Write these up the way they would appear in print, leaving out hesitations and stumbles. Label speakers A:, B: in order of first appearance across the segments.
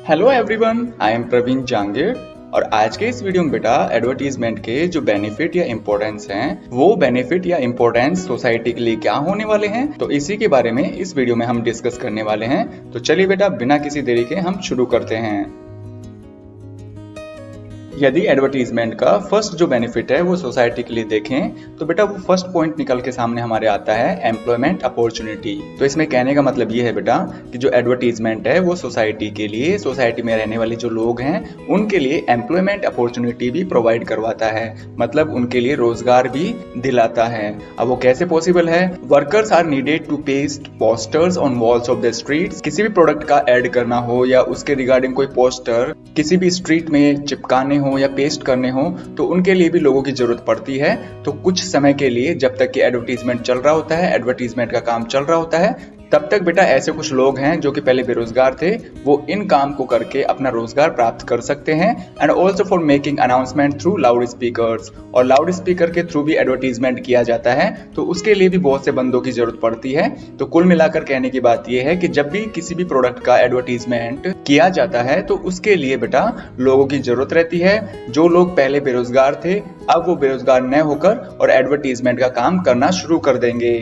A: Hello everyone, I am Praveen Jangir और आज के इस वीडियो में बेटा एडवर्टीजमेंट के जो बेनिफिट या इम्पोर्टेंस हैं वो बेनिफिट या इम्पोर्टेंस सोसाइटी के लिए क्या होने वाले हैं, तो इसी के बारे में इस वीडियो में हम डिस्कस करने वाले हैं। तो चलिए बेटा बिना किसी देरी के हम शुरू करते हैं। यदि एडवर्टीजमेंट का फर्स्ट जो बेनिफिट है वो सोसाइटी के लिए देखें तो बेटा वो फर्स्ट पॉइंट निकल के सामने हमारे आता है एम्प्लॉयमेंट अपॉर्चुनिटी। तो इसमें कहने का मतलब ये है बेटा कि जो एडवर्टीजमेंट है वो सोसाइटी के लिए, सोसाइटी में रहने वाले जो लोग हैं उनके लिए एम्प्लॉयमेंट अपॉर्चुनिटी भी प्रोवाइड करवाता है, मतलब उनके लिए रोजगार भी दिलाता है। अब वो कैसे पॉसिबल है? Workers are needed to paste posters on walls of the streets. किसी भी प्रोडक्ट का एड करना हो या उसके रिगार्डिंग कोई पोस्टर किसी भी स्ट्रीट में चिपकाने हो या पेस्ट करने हो तो उनके लिए भी लोगों की जरूरत पड़ती है। तो कुछ समय के लिए जब तक कि एडवर्टीजमेंट चल रहा होता है, एडवर्टीजमेंट का काम चल रहा होता है, तब तक बेटा ऐसे कुछ लोग हैं जो कि पहले बेरोजगार थे, वो इन काम को करके अपना रोजगार प्राप्त कर सकते हैं। And also for making announcement through loud speakers, और लाउड स्पीकर के थ्रू भी एडवर्टीजमेंट किया जाता है, तो उसके लिए भी बहुत से बंदों की जरूरत पड़ती है। तो कुल मिलाकर कहने की बात यह है कि जब भी किसी भी प्रोडक्ट का एडवर्टीजमेंट किया जाता है तो उसके लिए बेटा लोगों की जरूरत रहती है। जो लोग पहले बेरोजगार थे अब वो बेरोजगार न होकर और एडवर्टीजमेंट का काम करना शुरू कर देंगे।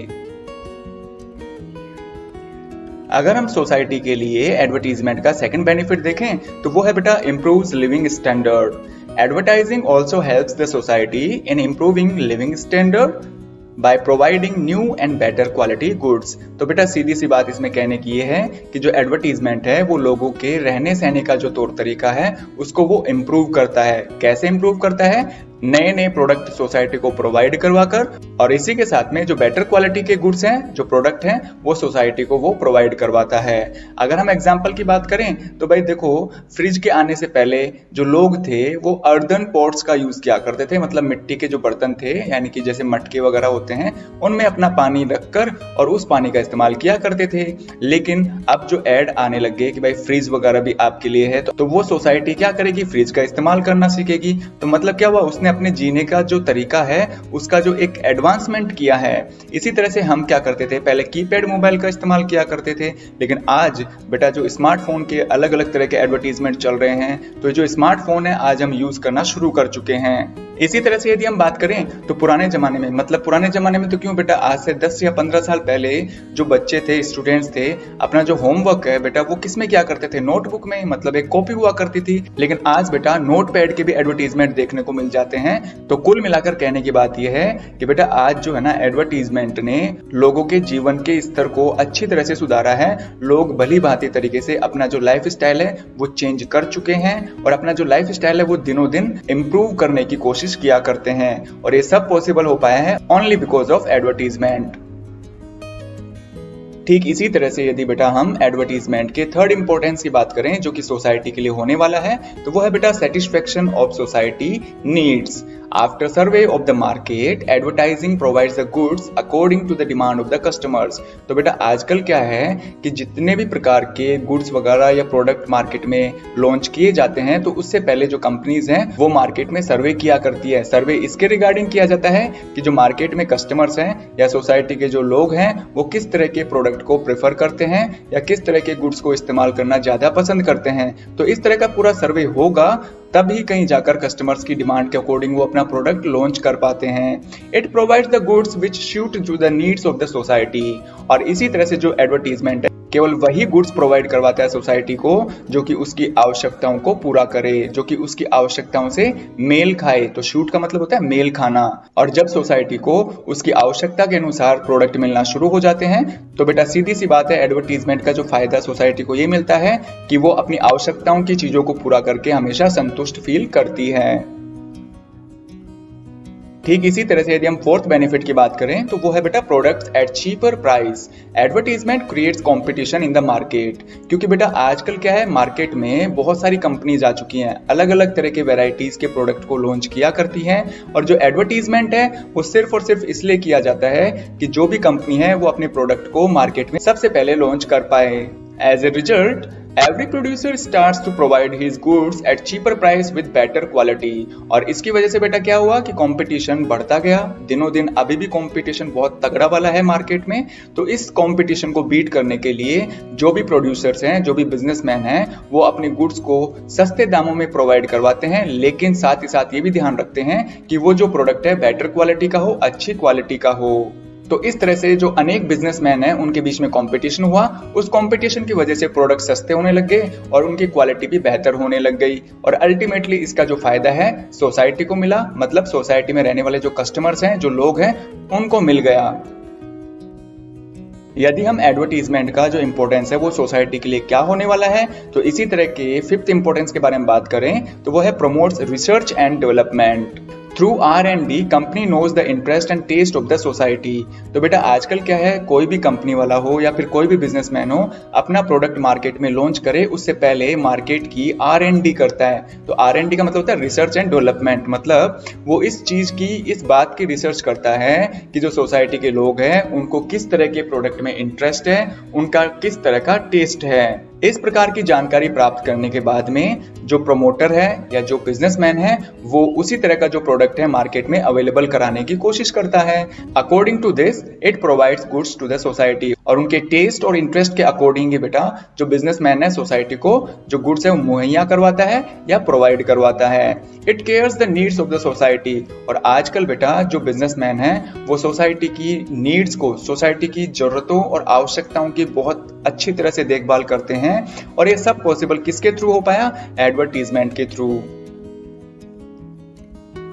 A: अगर हम सोसाइटी के लिए एडवर्टीजमेंट का सेकंड बेनिफिट देखें तो वो है बेटा improves living standard. Advertising also helps the society in improving living standard by providing new and better quality goods. तो बेटा सीधी सी बात इसमें कहने की ये है कि जो एडवर्टीजमेंट है वो लोगों के रहने सहने का जो तौर तरीका है उसको वो इम्प्रूव करता है। कैसे इम्प्रूव करता है? नए नए प्रोडक्ट सोसाइटी को प्रोवाइड करवाकर, और इसी के साथ में जो बेटर क्वालिटी के गुड्स हैं, जो प्रोडक्ट हैं, वो सोसाइटी को वो प्रोवाइड करवाता है। अगर हम एग्जांपल की बात करें तो भाई देखो, फ्रिज के आने से पहले जो लोग थे वो अर्दन पॉट्स का यूज किया करते थे, मतलब मिट्टी के जो बर्तन थे यानी कि जैसे मटके वगैरह होते हैं उनमें अपना पानी रखकर और उस पानी का इस्तेमाल किया करते थे। लेकिन अब जो एड आने लग गए कि भाई फ्रिज वगैरह भी आपके लिए है, तो वो सोसाइटी क्या करेगी? फ्रिज का इस्तेमाल करना सीखेगी। तो मतलब क्या हुआ? उसने अपने जीने का जो तरीका है उसका जो एक एडवांसमेंट किया है। इसी तरह से हम क्या करते थे? पहले कीपैड मोबाइल का इस्तेमाल किया करते थे, लेकिन आज बेटा जो स्मार्टफोन के अलग अलग तरह के एडवर्टीजमेंट चल रहे हैं, तो जो स्मार्टफोन है आज हम यूज करना शुरू कर चुके हैं। इसी तरह से यदि हम बात करें तो पुराने जमाने में, मतलब पुराने जमाने में तो क्यों बेटा, आज से 10 या 15 साल पहले जो बच्चे थे, स्टूडेंट्स थे, अपना जो होमवर्क है बेटा वो किस में किया करते थे? नोटबुक में, मतलब एक कॉपी हुआ करती थी। लेकिन आज बेटा नोटपैड के भी एडवर्टीजमेंट देखने को मिल जाते हैं। तो कुल मिलाकर कहने की बात यह है कि बेटा आज जो है ना एडवर्टीजमेंट ने लोगों के जीवन के स्तर को अच्छी तरह से सुधारा है। लोग भली भांति तरीके से अपना जो लाइफ स्टाइल है वो चेंज कर चुके हैं और अपना जो लाइफ स्टाइल है वो दिनों दिन इम्प्रूव करने की कोशिश किया करते हैं, और ये सब पॉसिबल हो पाया है ओनली बिकॉज ऑफ एडवर्टीजमेंट। ठीक इसी तरह से यदि बेटा हम एडवर्टीजमेंट के थर्ड इंपॉर्टेंस की बात करें जो कि सोसाइटी के लिए होने वाला है, तो वो है बेटा satisfaction of society needs. After survey of the market, advertising provides the goods according to the demand of the customers. तो बेटा आजकल क्या है कि जितने भी प्रकार के गुड्स वगैरह या प्रोडक्ट मार्केट में लॉन्च किए जाते हैं तो उससे पहले जो कंपनीज हैं वो मार्केट में सर्वे किया करती है। सर्वे इसके रिगार्डिंग किया जाता है कि जो मार्केट में कस्टमर्स हैं या सोसाइटी के जो लोग हैं वो किस तरह के प्रोडक्ट को प्रेफर करते हैं या किस तरह के गुड्स को इस्तेमाल करना ज्यादा पसंद करते हैं। तो इस तरह का पूरा सर्वे होगा तभी कहीं जाकर कस्टमर्स की डिमांड के अकॉर्डिंग वो अपना प्रोडक्ट लॉन्च कर पाते हैं। It provides the goods which suit to the needs of the society. और इसी तरह से जो एडवर्टीजमेंट है केवल वही गुड्स प्रोवाइड करवाता है सोसाइटी को जो कि उसकी आवश्यकताओं को पूरा करे, जो कि उसकी आवश्यकताओं से मेल खाए। तो शूट का मतलब होता है मेल खाना। और जब सोसाइटी को उसकी आवश्यकता के अनुसार प्रोडक्ट मिलना शुरू हो जाते हैं तो बेटा सीधी सी बात है एडवर्टीजमेंट का जो फायदा सोसाइटी को ये मिलता है कि वो अपनी आवश्यकताओं की चीजों को पूरा करके हमेशा संतुष्ट फील करती है। ठीक इसी तरह से यदि हम फोर्थ बेनिफिट की बात करें तो वो है बेटा products at cheaper price. Advertisement creates competition in the market. क्योंकि बेटा आजकल क्या है, मार्केट में बहुत सारी कंपनीज आ चुकी हैं, अलग अलग तरह के वेराइटीज के प्रोडक्ट को लॉन्च किया करती हैं, और जो एडवर्टीजमेंट है वो सिर्फ और सिर्फ इसलिए किया जाता है कि जो भी कंपनी है वो अपने प्रोडक्ट को मार्केट में सबसे पहले लॉन्च कर पाए। As a result Every producer starts to provide his goods at cheaper price with better quality। और इसकी वजह से बेटा क्या हुआ कि कंपटीशन बढ़ता गया, दिनों दिन अभी भी कंपटीशन बहुत तगड़ा वाला है मार्केट में। तो इस कंपटीशन को बीट करने के लिए जो भी प्रोड्यूसर्स हैं, जो भी बिजनेसमैन हैं, वो अपने गुड्स को सस्ते दामों में प्रोवाइड करवाते हैं, लेकिन साथ ही साथ ये भी ध्यान रखते हैं कि वो जो प्रोडक्ट है बेटर क्वालिटी का हो, अच्छी क्वालिटी का हो। तो इस तरह से जो अनेक बिजनेसमैन हैं उनके बीच में कंपटीशन हुआ, उस कंपटीशन की वजह से प्रोडक्ट सस्ते होने लग गए और उनकी क्वालिटी भी बेहतर होने लग गई। और अल्टीमेटली इसका जो फायदा है सोसाइटी को मिला, मतलब सोसाइटी में रहने वाले जो कस्टमर्स हैं, जो लोग हैं, उनको मिल गया। यदि हम एडवर्टीजमेंट का जो इंपॉर्टेंस है वो सोसाइटी के लिए क्या होने वाला है, तो इसी तरह के फिफ्थ इंपॉर्टेंस के बारे में बात करें तो वो है promotes research and development. Through R&D company knows the interest and taste of the society. तो बेटा आजकल क्या है, कोई भी कंपनी वाला हो या फिर कोई भी बिजनेसमैन हो, अपना प्रोडक्ट मार्केट में लॉन्च करे उससे पहले मार्केट की R&D करता है। तो R&D का मतलब होता है रिसर्च एंड डेवलपमेंट, मतलब वो इस चीज की, इस बात की रिसर्च करता है कि जो सोसाइटी के लोग हैं उनको किस तरह के प्रोडक्ट में इंटरेस्ट है, उनका किस तरह का टेस्ट है। इस प्रकार की जानकारी प्राप्त करने के बाद में जो प्रमोटर है या जो बिजनेसमैन है वो उसी तरह का जो प्रोडक्ट है मार्केट में अवेलेबल कराने की कोशिश करता है। According to this it provides goods to the society. और उनके टेस्ट और इंटरेस्ट के अकॉर्डिंग ही बेटा जो बिजनेसमैन है सोसाइटी को जो गुड्स है वो मुहैया करवाता है या प्रोवाइड करवाता है। It cares the needs of the society. और आजकल बेटा जो बिजनेसमैन है वो सोसाइटी की नीड्स को, सोसाइटी की जरूरतों और आवश्यकताओं की बहुत अच्छी तरह से देखभाल करते हैं। और ये सब पॉसिबल किसके थ्रू हो पाया? एडवर्टीजमेंट के थ्रू।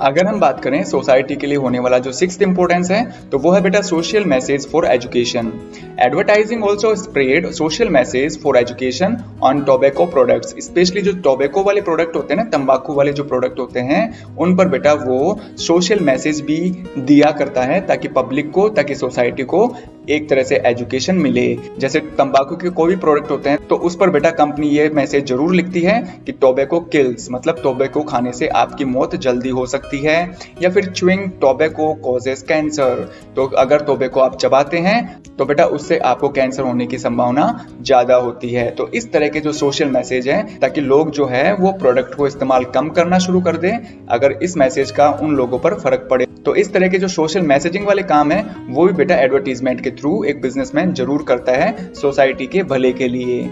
A: अगर हम बात करें सोसाइटी के लिए होने वाला जो सिक्स्थ इंपॉर्टेंस है तो वो है बेटा social message for education. Advertising also spread social message for education on tobacco products. Specially जो टोबैको वाले प्रोडक्ट होते हैं ना, तंबाकू वाले जो प्रोडक्ट होते हैं, उन पर बेटा वो सोशल मैसेज भी दिया करता है ताकि पब्लिक को, ताकि सोसाइटी को एक तरह से एजुकेशन मिले। जैसे तंबाकू के कोई भी प्रोडक्ट होते हैं तो उस पर बेटा कंपनी ये मैसेज जरूर लिखती है कि टोबैको किल्स, मतलब टोबैको खाने से आपकी मौत जल्दी हो सकती है। या फिर च्यूइंग टोबैको कॉजेस कैंसर, तो अगर टोबैको आप चबाते हैं तो बेटा उससे आपको कैंसर होने की संभावना ज्यादा होती है। तो इस तरह के जो सोशल मैसेज है ताकि लोग जो है वो प्रोडक्ट को इस्तेमाल कम करना शुरू कर दें अगर इस मैसेज का उन लोगों पर फर्क पड़े। तो इस तरह के जो सोशल मैसेजिंग वाले काम है वो भी बेटा एडवर्टीजमेंट के थ्रू एक बिजनेसमैन जरूर करता है सोसाइटी के भले के लिए।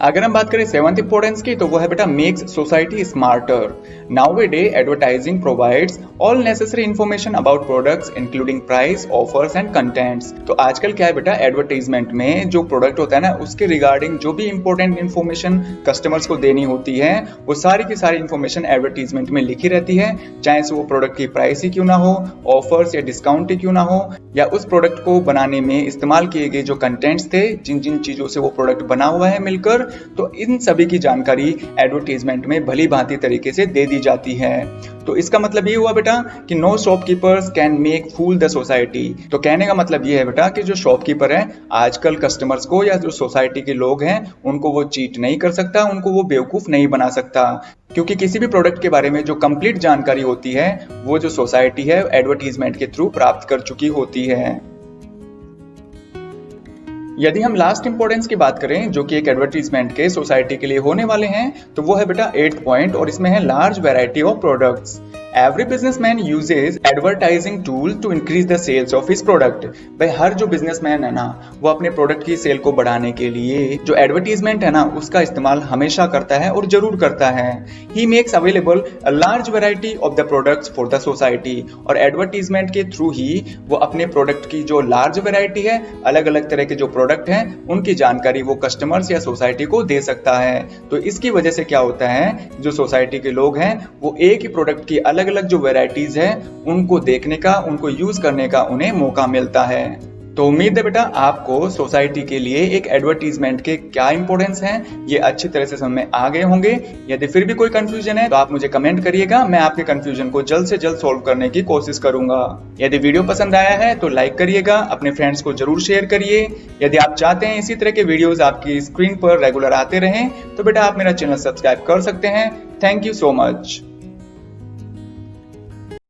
A: अगर हम बात करें सेवंथ इंपॉर्टेंस की तो वो है बेटा makes society smarter. Nowadays advertising provides all necessary information about products including price, offers and contents. तो आजकल क्या है बेटा, एडवर्टाइजमेंट में जो प्रोडक्ट होता है ना उसके रिगार्डिंग जो भी इंपॉर्टेंट इंफॉर्मेशन कस्टमर्स को देनी होती है वो सारी की सारी इंफॉर्मेशन एडवर्टाइजमेंट में लिखी रहती है, चाहे वो प्रोडक्ट की प्राइस ही क्यों ना हो, ऑफर्स या डिस्काउंट ही क्यों ना हो, या उस प्रोडक्ट को बनाने में इस्तेमाल किए गए जो कंटेंट्स थे, जिन जिन चीजों से वो प्रोडक्ट बना हुआ है मिलकर, तो इन सभी की जानकारी एडवर्टाइजमेंट में भली भांति तरीके से दे दी जाती है। तो इसका मतलब ये हुआ बेटा कि no shopkeepers can make fool the society. तो कहने का मतलब ये है बेटा कि जो शॉपकीपर है आजकल कस्टमर्स को या जो सोसाइटी के लोग हैं उनको वो चीट नहीं कर सकता, उनको वो बेवकूफ नहीं बना सकता, क्योंकि किसी भी प्रोडक्ट के बारे में जो कंप्लीट जानकारी होती है वो जो सोसाइटी है एडवर्टाइजमेंट के थ्रू प्राप्त कर चुकी होती है। यदि हम लास्ट इंपॉर्टेंस की बात करें जो कि एक एडवर्टाइजमेंट के सोसाइटी के लिए होने वाले हैं तो वो है बेटा 8th पॉइंट, और इसमें है large variety of products. Every businessman uses advertising tool to increase the sales of his product. भाई हर जो बिजनेसमैन है ना वो अपने प्रोडक्ट की सेल को बढ़ाने के लिए जो एडवर्टाइजमेंट है ना उसका इस्तेमाल हमेशा करता है और जरूर करता है। He makes available a large variety of the products for the society. और एडवर्टाइजमेंट के थ्रू ही वो अपने प्रोडक्ट की जो लार्ज वैरायटी है, अलग अलग तरह के जो प्रोडक्ट हैं उनकी जानकारी वो कस्टमर्स या सोसाइटी को दे सकता है। तो इसकी वजह से क्या होता है, जो सोसाइटी के लोग हैं वो एक ही प्रोडक्ट की अलग अलग जो वैरायटीज है उनको देखने का, उनको यूज करने का उन्हें मौका मिलता है। तो उम्मीद है बेटा आपको सोसाइटी के लिए एक एडवर्टाइजमेंट के क्या इंपॉर्टेंस हैं ये अच्छी तरह से समझ में आ गए होंगे। यदि फिर भी कोई कंफ्यूजन है तो आप मुझे कमेंट करिएगा, मैं आपके कंफ्यूजन को जल्द से जल्द सॉल्व करने की कोशिश करूंगा। यदि वीडियो पसंद आया है तो लाइक करिएगा, अपने फ्रेंड्स को जरूर शेयर करिए। यदि आप चाहते हैं इसी तरह के वीडियोस आपकी स्क्रीन पर रेगुलर आते रहें तो बेटा आप मेरा चैनल सब्सक्राइब कर सकते हैं। Thank you so much.